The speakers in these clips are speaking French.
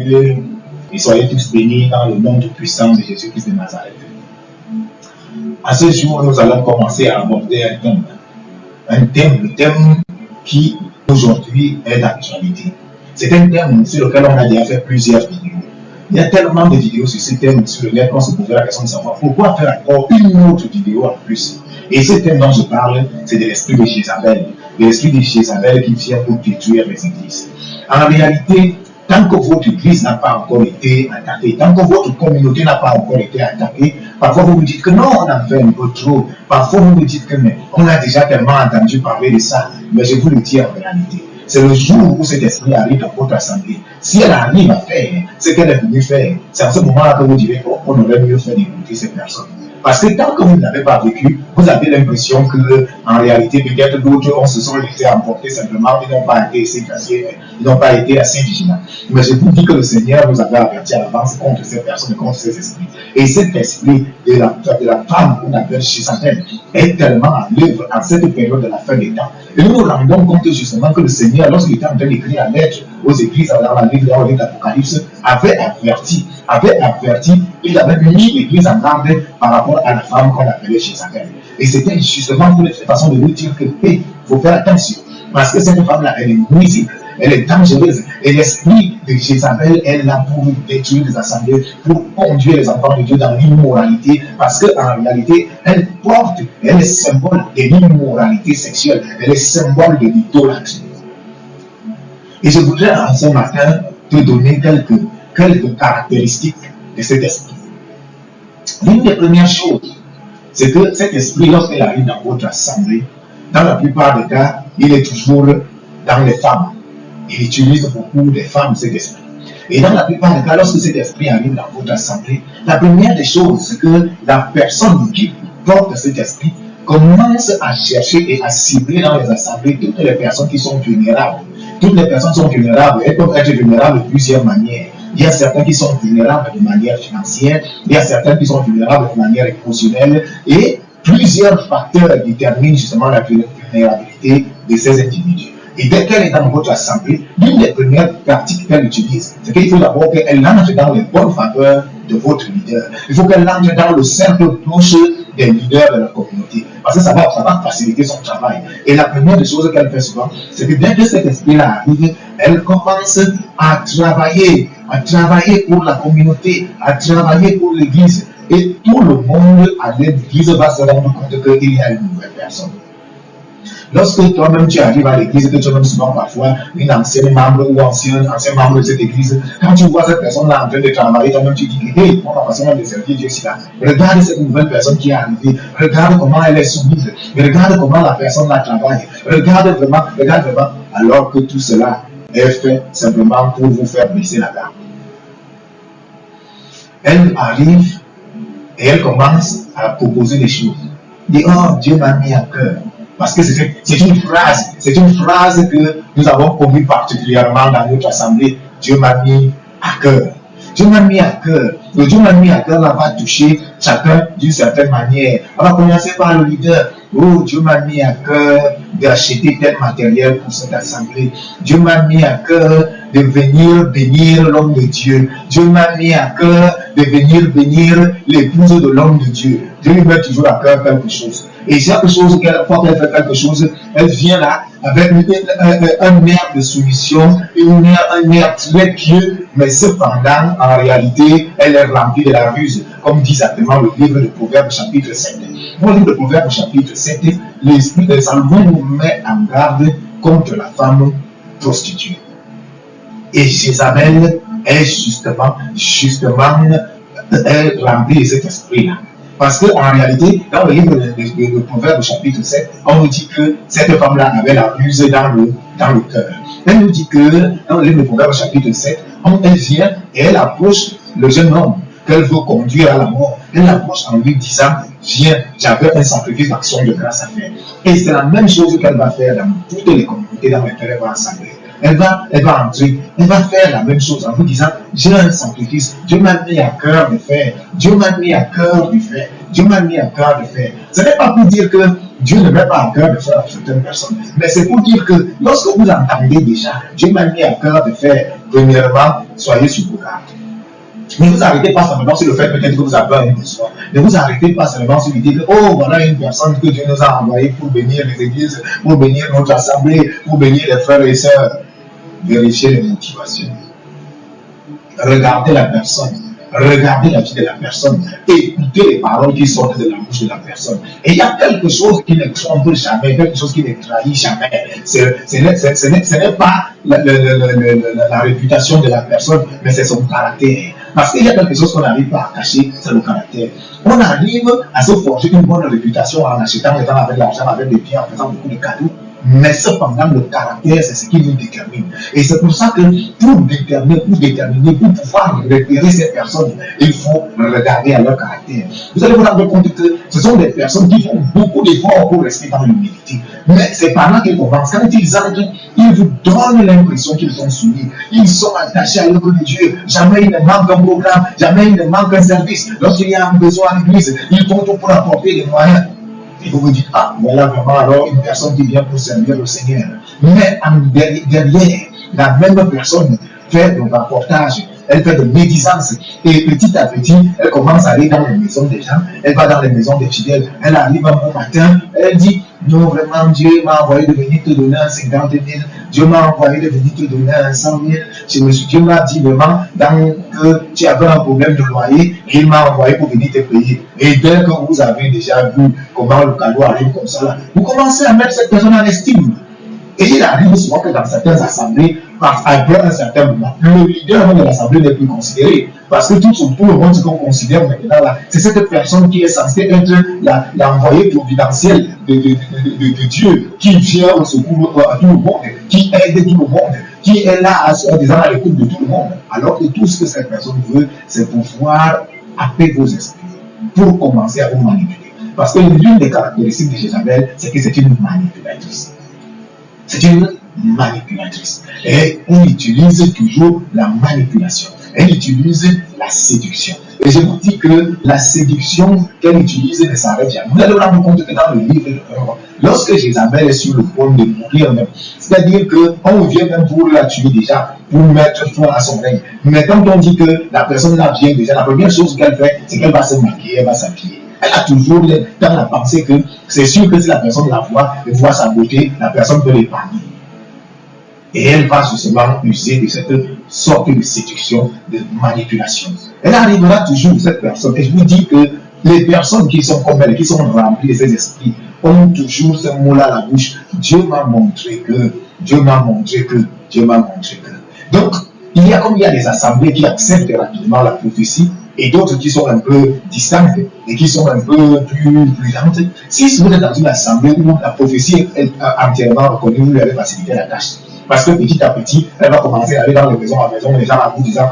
Dieu et soyez tous bénis dans le nom tout-puissant de Jésus-Christ de Nazareth. À ce jour, nous allons commencer à aborder le thème qui aujourd'hui est d'actualité. C'est un thème sur lequel on a déjà fait plusieurs vidéos. Il y a tellement de vidéos sur ce thème sur lequel on se posait la question de savoir pourquoi faire encore une autre vidéo en plus. Et ce thème dont je parle, c'est de l'esprit de Jézabel. De l'esprit de Jézabel qui vient pour détruire les églises. En réalité, tant que votre église n'a pas encore été attaquée, tant que votre communauté n'a pas encore été attaquée, parfois vous me dites que non, on en fait un peu trop. Parfois vous me dites que mais on a déjà tellement entendu parler de ça. Mais je vous le dis en réalité. C'est le jour où cet esprit arrive dans votre assemblée. Si elle arrive à faire ce qu'elle est venue faire, c'est à ce moment-là que vous direz qu'on aurait mieux fait d'écouter cette personne. Parce que tant que vous ne l'avez pas vécu, vous avez l'impression que, en réalité, peut-être d'autres se sont laissés emporter simplement, ils n'ont pas été assez vigilants. Mais je vous dis que le Seigneur nous avait averti à l'avance contre ces personnes, contre ces esprits. Et cet esprit de la femme qu'on appelle Jézabel est tellement à l'œuvre en cette période de la fin des temps. Et nous nous rendons compte justement que le Seigneur, lorsqu'il était en train d'écrire la lettre aux églises dans la Bible, dans l'Apocalypse, avait averti, il avait mis l'église en garde par rapport à la femme qu'on appelait Jézabel. Et c'était justement pour une façon de nous dire que, il faut faire attention. Parce que cette femme-là, elle est nuisible, elle est dangereuse. Et l'esprit de Jézabel est là pour détruire les assemblées, pour conduire les enfants de Dieu dans l'immoralité. Parce qu'en réalité, elle est symbole de l'immoralité sexuelle. Elle est symbole de l'idolâtrie. Et je voudrais en ce matin te donner quelques caractéristiques de cet esprit. L'une des premières choses, c'est que cet esprit, lorsqu'il arrive dans votre assemblée, dans la plupart des cas, il est toujours dans les femmes. Il utilise beaucoup de femmes, cet esprit. Et dans la plupart des cas, lorsque cet esprit arrive dans votre assemblée, la première des choses, c'est que la personne qui porte cet esprit commence à chercher et à cibler dans les assemblées toutes les personnes qui sont vulnérables. Toutes les personnes sont vulnérables. Elles peuvent être vulnérables de plusieurs manières. Il y a certains qui sont vulnérables de manière financière, il y a certains qui sont vulnérables de manière émotionnelle, et plusieurs facteurs déterminent justement la vulnérabilité de ces individus. Et dès qu'elle est dans votre assemblée, l'une des premières pratiques qu'elle utilise, c'est qu'il faut d'abord qu'elle entre dans les bonnes faveurs de votre leader. Il faut qu'elle entre dans le cercle proche des leaders de la communauté. Parce que ça va faciliter son travail. Et la première des choses qu'elle fait souvent, c'est que dès que cet esprit-là arrive, elle commence à travailler pour la communauté, à travailler pour l'église. Et tout le monde à l'église va se rendre compte qu'il y a une nouvelle personne. Lorsque toi-même tu arrives à l'église, que tu es souvent parfois une ancienne membre ou ancien membre de cette église, quand tu vois cette personne-là en train de travailler, toi-même tu dis que hey, on va passer de servir Dieu ici là. Regarde cette nouvelle personne qui est arrivée, regarde comment elle est soumise, regarde comment la personne-là travaille, regarde vraiment, alors que tout cela est fait simplement pour vous faire baisser la garde. Elle arrive et elle commence à proposer des choses. Elle dit, oh, Dieu m'a mis à cœur. Parce que c'est une phrase que nous avons connue particulièrement dans notre assemblée. Dieu m'a mis à cœur. Dieu m'a mis à cœur. Le Dieu m'a mis à cœur, on va toucher chacun d'une certaine manière. On va commencer par le leader. Oh, Dieu m'a mis à cœur d'acheter tel matériel pour cette assemblée. Dieu m'a mis à cœur de venir bénir l'homme de Dieu. Dieu m'a mis à cœur de venir bénir l'épouse de l'homme de Dieu. Dieu lui met toujours à cœur quelque chose. Et chaque chose, fois qu'elle fait quelque chose, elle vient là avec un air de soumission, un air très pieux, mais cependant, en réalité, elle est remplie de la ruse, comme dit exactement le livre de Proverbes chapitre 7. Dans le livre de Proverbes chapitre 7, l'Esprit de Salomon nous met en garde contre la femme prostituée. Et Jézabel est justement remplie de cet esprit-là. Parce qu'en réalité, dans le livre de Proverbes chapitre 7, on nous dit que cette femme-là avait la ruse dans le cœur. Elle nous dit que dans le livre de Proverbes chapitre 7, elle vient et elle approche le jeune homme qu'elle veut conduire à la mort. Elle l'approche en lui disant, viens, j'avais un sacrifice d'action de grâce à faire. Et c'est la même chose qu'elle va faire dans toutes les communautés dans lesquelles elle va assembler. Elle va entrer, elle va faire la même chose en vous disant, j'ai un sacrifice, Dieu m'a mis à cœur de faire, Dieu m'a mis à cœur de faire, Dieu m'a mis à cœur de faire. Ce n'est pas pour dire que Dieu ne met pas à cœur de faire à certaines personnes, mais c'est pour dire que lorsque vous entendez déjà, Dieu m'a mis à cœur de faire, premièrement, soyez sur vos gardes. Ne vous arrêtez pas seulement sur le fait peut-être que vous avez un besoin. Ne vous arrêtez pas seulement sur l'idée que, oh, voilà une personne que Dieu nous a envoyée pour bénir les églises, pour bénir notre assemblée, pour bénir les frères et sœurs. Vérifiez les motivations. Regardez la personne. Regardez la vie de la personne. Écoutez les paroles qui sortent de la bouche de la personne. Et il y a quelque chose qui ne trompe jamais, quelque chose qui ne trahit jamais. Ce n'est pas la réputation de la personne, mais c'est son caractère. Parce qu'il y a quelque chose qu'on n'arrive pas à cacher, c'est le caractère. On arrive à se forger une bonne réputation en achetant, en étant avec l'argent, avec les biens, en faisant beaucoup de cadeaux. Mais cependant, le caractère, c'est ce qui nous détermine. Et c'est pour ça que pour déterminer, pour pouvoir repérer ces personnes, il faut regarder à leur caractère. Vous allez vous rendre compte que ce sont des personnes qui font beaucoup d'efforts pour rester dans l'humilité. Mais c'est par là qu'ils commencent. Quand ils entrent, ils vous donnent l'impression qu'ils sont soumis. Ils sont attachés à l'œuvre de Dieu. Jamais il ne manque un programme, jamais il ne manque un service. Lorsqu'il y a un besoin à l'église, ils font tout pour apporter les moyens. Et vous vous dites, ah, voilà vraiment alors une personne qui vient pour servir le Seigneur. Mais derrière, la même personne fait un rapportage, elle fait de médisance. Et petit à petit, elle commence à aller dans les maisons des gens, elle va dans les maisons des fidèles, elle arrive un bon matin, elle dit, non, vraiment, Dieu m'a envoyé de venir te donner un 50 000, Dieu m'a envoyé de venir te donner un 100 000. Dieu m'a dit vraiment que tu avais un problème de loyer et il m'a envoyé pour venir te payer. Et dès que vous avez déjà vu comment le cadeau arrive comme ça, là, vous commencez à mettre cette personne en estime. Et il arrive souvent que dans certaines assemblées, après un certain moment, le leader de l'assemblée n'est plus considéré. Parce que tout le monde, ce qu'on considère maintenant là, c'est cette personne qui est censée être l'envoyé providentiel de Dieu, qui vient au secours à tout le monde, qui aide tout le monde, qui est là à l'écoute de tout le monde. Alors que tout ce que cette personne veut, c'est pouvoir happer vos esprits, pour commencer à vous manipuler. Parce que l'une des caractéristiques de Jézabel, c'est que c'est une manipulatrice. C'est une manipulatrice. Et elle utilise toujours la manipulation. Elle utilise la séduction. Et je vous dis que la séduction qu'elle utilise ne s'arrête jamais. Vous allez vous rendre compte que dans le livre de l'Heure, lorsque Jézabel est sur le point de mourir même, c'est-à-dire qu'on vient même pour la tuer déjà, pour mettre fin à son règne. Mais quand on dit que la personne là vient déjà, la première chose qu'elle fait, c'est qu'elle va se maquiller, elle va s'habiller. Elle a toujours dans la pensée que c'est sûr que si la personne la voit sa beauté, la personne peut l'épargner. Et elle va justement user de cette sorte de séduction, de manipulation. Elle arrivera toujours, cette personne. Et je vous dis que les personnes qui sont comme elle, qui sont remplies de ces esprits, ont toujours ce mot-là à la bouche. Dieu m'a montré que, Dieu m'a montré que, Dieu m'a montré que. Donc, il y a des assemblées qui acceptent rapidement la prophétie, et d'autres qui sont un peu distantes et qui sont un peu plus prudentes. Si vous êtes dans une assemblée où la prophétie est entièrement reconnue, vous lui avez facilité la tâche. Parce que petit à petit, elle va commencer à aller dans les maisons à maison, les gens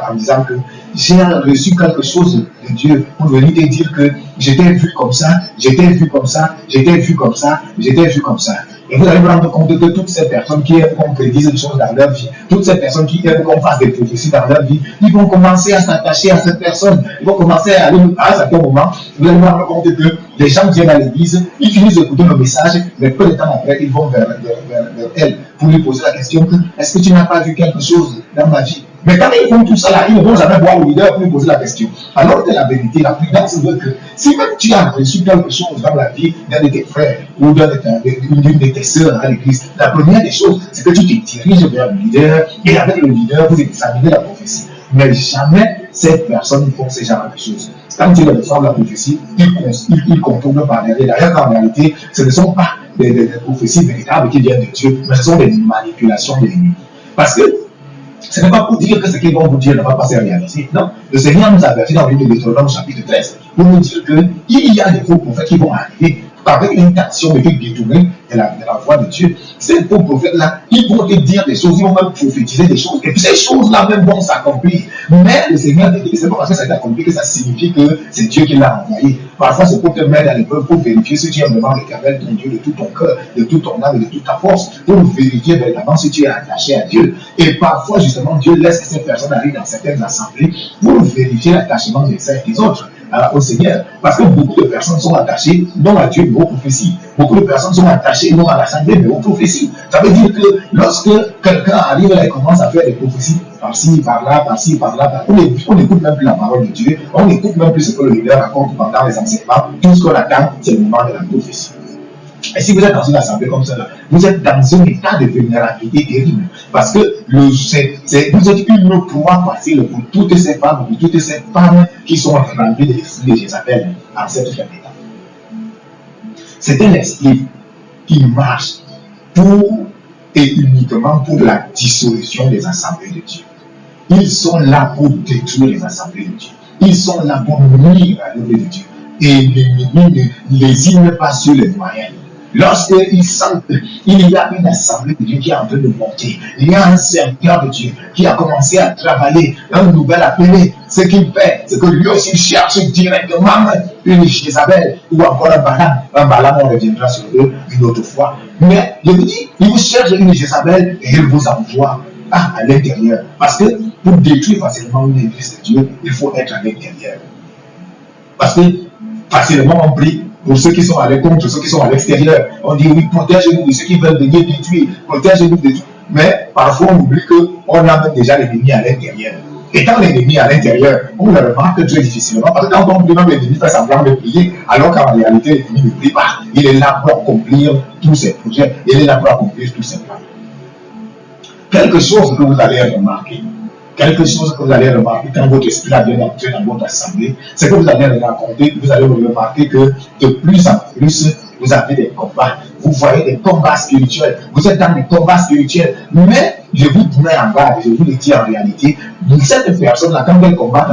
en disant que j'ai reçu quelque chose de Dieu pour venir te dire que j'étais vu comme ça, j'étais vu comme ça, j'étais vu comme ça, j'étais vu comme ça. Et vous allez vous rendre compte que toutes ces personnes qui aiment qu'on prédise des choses dans leur vie, toutes ces personnes qui aiment qu'on fasse des prophéties dans leur vie, ils vont commencer à s'attacher à cette personne. Ils vont commencer à aller à un certain moment. Vous allez vous rendre compte que les gens viennent à l'église, ils finissent d'écouter le message, mais peu de temps après, ils vont vers elle pour lui poser la question que est-ce que tu n'as pas vu quelque chose dans ma vie? Mais quand ils font tout ça là, ils ne vont jamais voir le leader pour lui poser la question. Alors que la vérité, la prudence veut que si même tu as reçu quelque chose dans la vie d'un de tes frères ou d'une de tes sœurs à l'église, la première des choses, c'est que tu te diriges vers le leader et avec le leader, vous examinez la prophétie. Mais jamais ces personnes font ce genre de choses. Quand ils reçoivent la prophétie, ils contournent par derrière. D'ailleurs, en réalité, ce ne sont pas des prophéties véritables qui viennent de Dieu, mais ce sont des manipulations de l'ennemi. Parce que ce n'est pas pour dire que ce qu'ils vont vous dire ne va pas se réaliser. Non, le Seigneur nous a averti dans le livre de Deutéronome chapitre 13 pour nous dire qu'il y a des faux prophètes qui vont arriver avec l'intention de te détourner de la voie de Dieu. Ces faux prophètes-là, ils vont te dire des choses, ils vont même prophétiser des choses, et puis ces choses-là même vont s'accomplir. Mais le Seigneur dit que c'est pas parce que ça s'est accompli que ça signifie que c'est Dieu qui l'a envoyé. Parfois, c'est pour te mettre à l'épreuve, pour vérifier si tu aimes vraiment l'Éternel, ton Dieu, de tout ton cœur, de toute ton âme et de toute ta force, pour vérifier véritablement si tu es attaché à Dieu. Et parfois, justement, Dieu laisse que ces personnes arrivent dans certaines assemblées pour vérifier l'attachement des uns et des autres. au Seigneur. Parce que beaucoup de personnes sont attachées non à Dieu mais aux prophéties. Beaucoup de personnes sont attachées non à l'assemblée mais aux prophéties. Ça veut dire que lorsque quelqu'un arrive là et commence à faire des prophéties par-ci, par-là, par-ci, par-là, on n'écoute même plus la parole de Dieu, on n'écoute même plus ce que le leader raconte pendant les enseignements. Tout ce qu'on attend, c'est le moment de la prophétie. Et si vous êtes dans une assemblée comme ça, vous êtes dans un état de vulnérabilité terrible. Parce que vous êtes une proie facile pour toutes ces femmes qui sont remplies de l'esprit de Jézabel en cette fin d'état. C'est un esprit qui marche pour et uniquement pour la dissolution des assemblées de Dieu. Ils sont là pour détruire les assemblées de Dieu. Ils sont là pour nuire à l'œuvre de Dieu. Et l'ennemi ne lésine pas sur les moyens. Lorsqu'ils sentent qu'il y a une assemblée de Dieu qui est en train de monter, il y a un serviteur de Dieu qui a commencé à travailler, un nouvel appelé, ce qu'il fait, c'est que lui aussi cherche directement une Jézabel ou encore un Balaam. Un Balaam, on reviendra sur eux une autre fois. Mais je vous dis, il vous cherche une Jézabel et il vous envoie à l'intérieur. Parce que pour détruire facilement une église de Dieu, il faut être à l'intérieur. Parce que facilement on prie pour ceux qui sont à contre ceux qui sont à l'extérieur. On dit oui, protège-nous de ceux qui veulent venir détruire, protège-nous de tout. Mais parfois on oublie qu'on a même déjà l'ennemi à l'intérieur. Et quand l'ennemi est à l'intérieur, on le remarque très difficilement. Parce que quand on prie, même l'ennemi fait semblant de prier, alors qu'en réalité l'ennemi ne prie pas. Il est là pour accomplir tous ses projets, il est là pour accomplir tous ses plans. Quelque chose que vous allez remarquer, quand votre esprit a bien entré dans votre assemblée, c'est que vous allez remarquer que de plus en plus, vous avez des combats. Vous voyez des combats spirituels. Vous êtes dans des combats spirituels. Mais je vous mets en garde, je vous le dis en réalité, cette personne-là, quand elle commence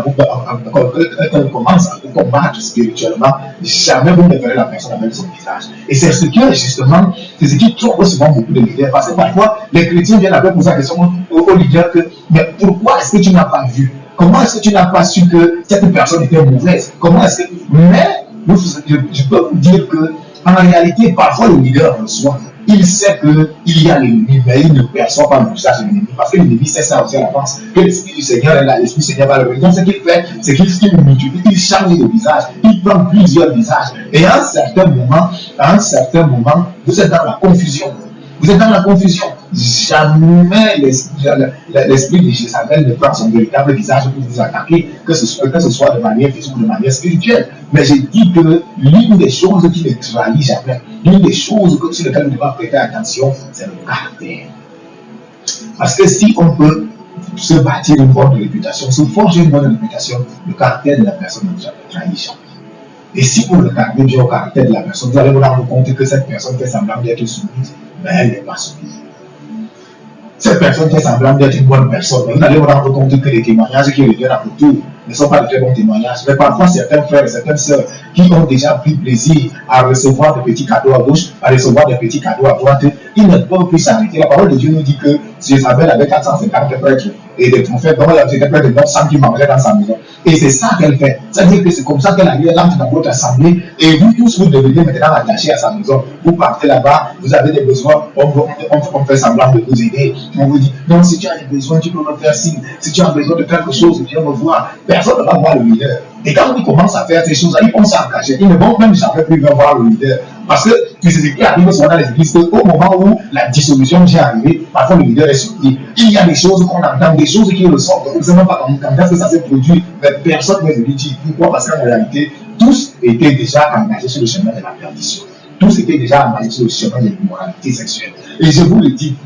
à vous combattre spirituellement, jamais vous ne verrez la personne avec son visage. Et c'est ce qui trompe souvent beaucoup de leaders. Parce que parfois, les chrétiens viennent avec poser la question aux leaders mais pourquoi est-ce que tu n'as pas vu? Comment est-ce que tu n'as pas su que cette personne était mauvaise? Comment est-ce que... Mais, je peux vous dire que en réalité, parfois le leader reçoit. Il sait qu'il y a l'ennemi, mais il ne perçoit pas le visage de l'ennemi. Parce que l'ennemi sait ça aussi à l'avance. Que l'Esprit du Seigneur est là, l'Esprit du Seigneur va le revenir. Donc, ce qu'il fait, c'est qu'il multiplie, il change de visage, il prend plusieurs visages. Et à un certain moment, vous êtes dans la confusion. Vous êtes dans la confusion. Jamais l'esprit de Jézabel ne prend son véritable visage pour vous attaquer, que ce soit de manière physique ou de manière spirituelle. Mais je dis que l'une des choses qui ne trahit jamais, l'une des choses sur lesquelles nous devons prêter attention, c'est le caractère. Parce que si on peut se bâtir une bonne réputation, se forger une bonne réputation, le caractère de la personne ne trahit jamais. Et si vous regardez bien au caractère de la personne, vous allez vous rendre compte que cette personne fait semblant d'être soumise, mais elle n'est pas soumise. Cette personne fait semblant d'être une bonne personne, mais vous allez vous rendre compte que les témoignages qui reviennent à retour ne sont pas de très bons témoignages. Mais parfois, certains frères et certaines sœurs qui ont déjà pris plaisir à recevoir des petits cadeaux à gauche, à recevoir des petits cadeaux à droite, ils ne peuvent plus s'arrêter. La parole de Dieu nous dit que Jézabel avait 450 prêtres et des prophètes, donc c'était près de 900 qui mangeaient dans sa maison. Et c'est ça qu'elle fait. C'est-à-dire que c'est comme ça qu'elle arrive, elle entre dans votre assemblée et vous tous, vous devenez maintenant attachés à sa maison. Vous partez là-bas, vous avez des besoins, on fait semblant de vous aider. On vous dit, non, si tu as des besoins, tu peux me faire signe. Si tu as besoin de quelque chose, viens me voir. Personne ne va voir le leader. Et quand ils commencent à faire ces choses-là, ils vont s'engager. Ils ne vont même jamais plus voir le leader. Parce que c'est ce qui arrive souvent dans les églises, au moment où la dissolution vient arriver, parfois le leader est surpris. Il y a des choses qu'on entend, des choses qui ressortent. On ne sait même pas quand est-ce que ça s'est produit. Mais personne ne lui dit pourquoi. Parce qu'en réalité, tous étaient déjà engagés sur le chemin de la perdition. Tous étaient déjà engagés sur le chemin de l'immoralité sexuelle. Et je vous le dis,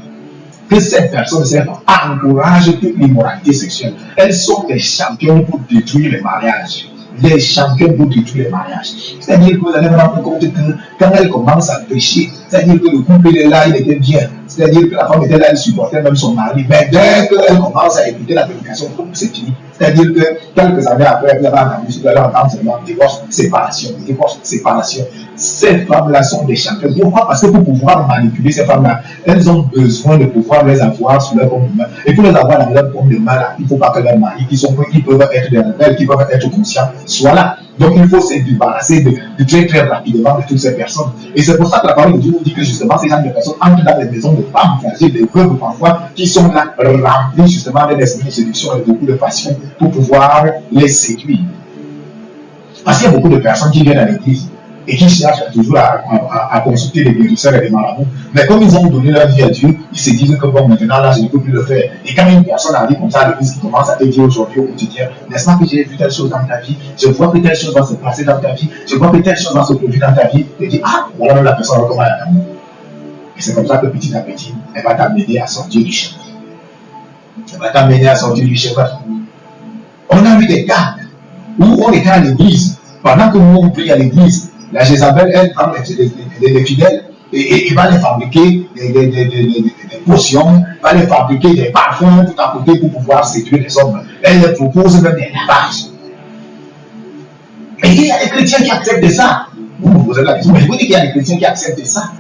que ces personnes encouragent toute l'immoralité sexuelle. Elles sont des championnes pour détruire les mariages. Des championnes pour détruire les mariages. C'est-à-dire que vous allez vous rendre compte que quand elles commencent à pécher, c'est-à-dire que le couple est là, il était bien. C'est-à-dire que la femme était là, elle supportait même son mari. Mais dès qu'elle commence à écouter la prédication, c'est fini. C'est-à-dire que quelques années après, vous allez entendre seulement divorce, séparation. Ces femmes-là sont des championnes. Pourquoi? Parce que pour pouvoir manipuler ces femmes-là, elles ont besoin de pouvoir les avoir sur leur compte de main. Et pour les avoir dans leur compte de main, il ne faut pas que leurs maris, qui peuvent être des rebelles, qui peuvent être conscients, soient là. Donc il faut se débarrasser de très très rapidement de toutes ces personnes. Et c'est pour ça que la parole de Dieu nous dit que justement ces gens de personnes entrent dans les maisons de femmes fragiles, des veuves parfois, qui sont là remplies justement d'un esprit de séduction et beaucoup de passion pour pouvoir les séduire. Parce qu'il y a beaucoup de personnes qui viennent à l'église et qui cherchent toujours à consulter les guérisseurs et les marabouts. Mais comme ils ont donné leur vie à Dieu, ils se disent que bon, maintenant là, je ne peux plus le faire. Et quand une personne arrive comme ça à l'église qui commence à te dire aujourd'hui au quotidien, n'est-ce pas que j'ai vu telle chose dans ta vie, je vois que telle chose va se passer dans ta vie, je vois que telle chose va se produire dans ta vie, et tu dis, ah, voilà même la personne comment elle a. Et c'est comme ça que petit à petit, elle va t'amener à sortir du chemin. Elle va t'amener à sortir du chemin. On a vu des cas où on était à l'église, pendant que nous on prie à l'église, la Jézabel, elle prend les fidèles et va les fabriquer des potions, va les fabriquer des parfums tout à côté pour pouvoir séduire les hommes. Elle les propose même des lavages. Et il y a des chrétiens qui acceptent ça. Vous me posez la question, mais je vous dis qu'il y a des chrétiens qui acceptent ça.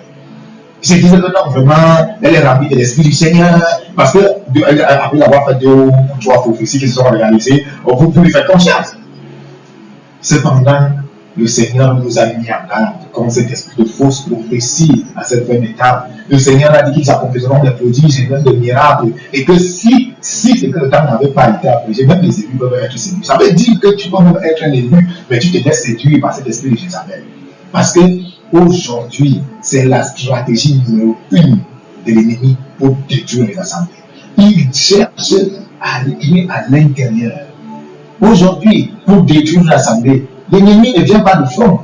Ils se disent que non, vraiment, elle est remplie de l'Esprit du Seigneur, parce que après avoir fait 2 ou 3 prophéties qui se sont réalisées, vous lui faites confiance. Cependant, le Seigneur nous a mis en garde contre cet esprit de fausse prophétie à cette même étape. Le Seigneur a dit qu'ils accompliront des prodiges et même des miracles. Et que si c'est que le temps n'avait pas été approché, même les élus peuvent être séduits. Ça veut dire que tu peux même être un élu, mais tu te laisses séduire par cet esprit de Jézabel. Parce que aujourd'hui, c'est la stratégie numéro 1 de l'ennemi pour détruire les assemblées. Il cherche à tuer à l'intérieur. Aujourd'hui, pour détruire l'assemblée, l'ennemi ne vient pas de front.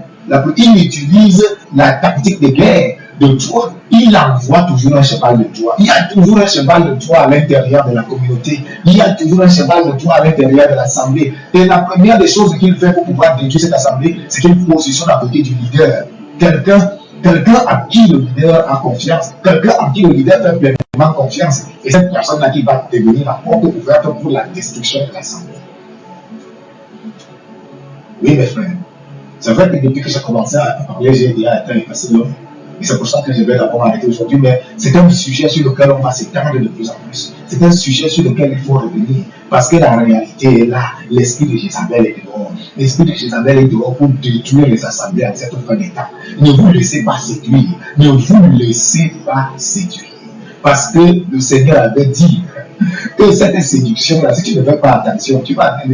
Il utilise la tactique de guerre de Troie. Il envoie toujours un cheval de Troie. Il y a toujours un cheval de Troie à l'intérieur de la communauté. Il y a toujours un cheval de Troie à l'intérieur de l'assemblée. Et la première des choses qu'il fait pour pouvoir détruire cette assemblée, c'est qu'il positionne à côté du leader. Quelqu'un à qui le leader a confiance. Quelqu'un à qui le leader fait pleinement confiance. Et cette personne-là qui va devenir la porte ouverte pour la destruction de l'assemblée. Oui, mes frères. C'est vrai que depuis que j'ai commencé à parler, j'ai déjà été effacé l'homme. Et c'est pour ça que je vais d'abord arrêter aujourd'hui. Mais c'est un sujet sur lequel on va s'étendre de plus en plus. C'est un sujet sur lequel il faut revenir. Parce que la réalité est là. L'esprit de Jézabel est dehors. L'esprit de Jézabel est dehors pour détruire les assemblées à cette fin d'état. Ne vous laissez pas séduire. Ne vous laissez pas séduire. Parce que le Seigneur avait dit que cette séduction-là, si tu ne fais pas attention, tu vas te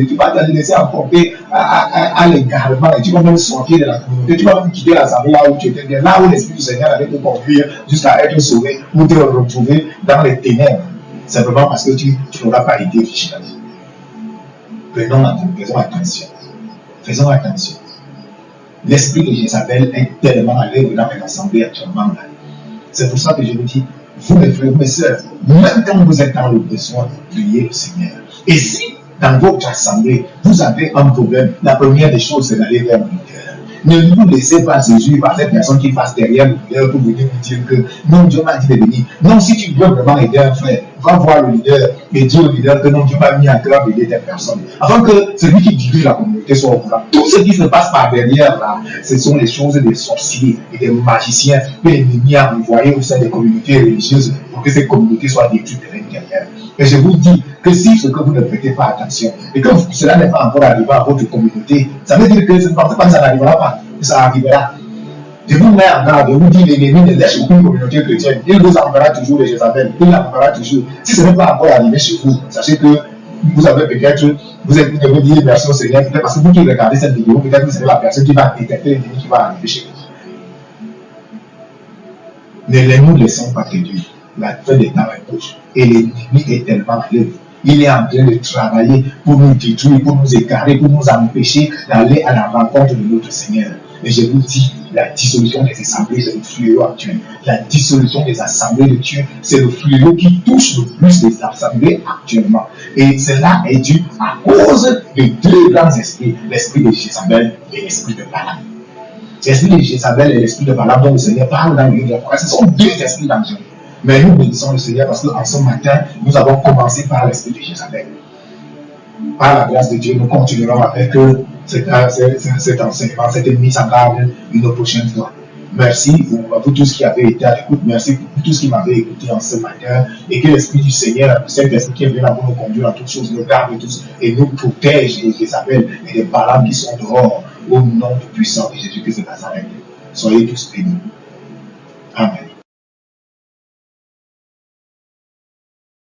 laisser emporter à l'égarement et tu vas même sortir de la communauté, tu vas même quitter l'assemblée là où tu étais bien, là où l'Esprit du Seigneur allait te conduire jusqu'à être sauvé ou te retrouver dans les ténèbres, simplement parce que tu n'auras pas été vigilant. Faisons attention. Faisons attention. L'esprit de Jézabel est tellement à l'œuvre dans les assemblées actuellement là. C'est pour ça que je vous dis, vous mes frères, mes sœurs, même quand vous êtes dans le besoin, priez le Seigneur. Et si dans votre assemblée, vous avez un problème, la première des choses, c'est d'aller vers le leader. Ne vous laissez pas séduire par cette personne qui passe derrière le leader pour venir vous dire que non, Dieu m'a dit de venir. Non, si tu veux vraiment aider un frère, va voir le leader et dis au leader que non, Dieu m'a mis à cœur d'aider telle personne. Afin que celui qui dirige la communauté soit au courant. Tout ce qui se passe par derrière là, ce sont les choses des sorciers et des magiciens que l'ennemi a envoyés au sein des communautés religieuses pour que ces communautés soient détruites de l'intérieur. Et je vous dis que si ce que vous ne prêtez pas attention et que cela n'est pas encore arrivé à votre communauté, ça veut dire que je ne pense pas que ça n'arrivera pas, que ça arrivera. Je vous mets en garde, je vous dis, l'ennemi ne laisse aucune communauté chrétienne. Il vous enverra toujours les Jézabel, il l'enverra toujours. Si ce n'est pas encore arrivé chez vous, sachez que vous avez peut-être, vous devez dire merci au Seigneur, peut-être parce que vous qui regardez cette vidéo, peut-être que c'est la personne qui va détecter l'ennemi qui va arriver chez vous. Ne nous laissons pas réduire. La fin des temps est proche. Et l'ennemi est tellement à l'œuvre. Il est en train de travailler pour nous détruire, pour nous égarer, pour nous empêcher d'aller à la rencontre de notre Seigneur. Et je vous dis, la dissolution des assemblées, c'est le fléau actuel. La dissolution des assemblées de Dieu, c'est le fléau qui touche le plus les assemblées actuellement. Et cela est dû à cause de 2 grands esprits, l'esprit de Jézabel et l'esprit de Balaam. L'esprit de Jézabel et l'esprit de Balaam dont le Seigneur parle dans le livre de la Parole, ce sont 2 esprits dangereux. Mais nous bénissons le Seigneur parce qu'en ce matin, nous avons commencé par l'esprit de Jézabel. Par la grâce de Dieu, nous continuerons avec cet enseignement, cette mise en garde une prochaine fois. Merci pour vous tous qui avez été à l'écoute. Merci pour tous qui m'avez écouté en ce matin. Et que l'Esprit du Seigneur, cet esprit qui est venu là pour nous conduire dans toutes choses, nous garde tous et nous protège des Jézabel et des Balaam qui sont dehors au nom du puissant de Jésus-Christ de Nazareth. Soyez tous bénis. Amen.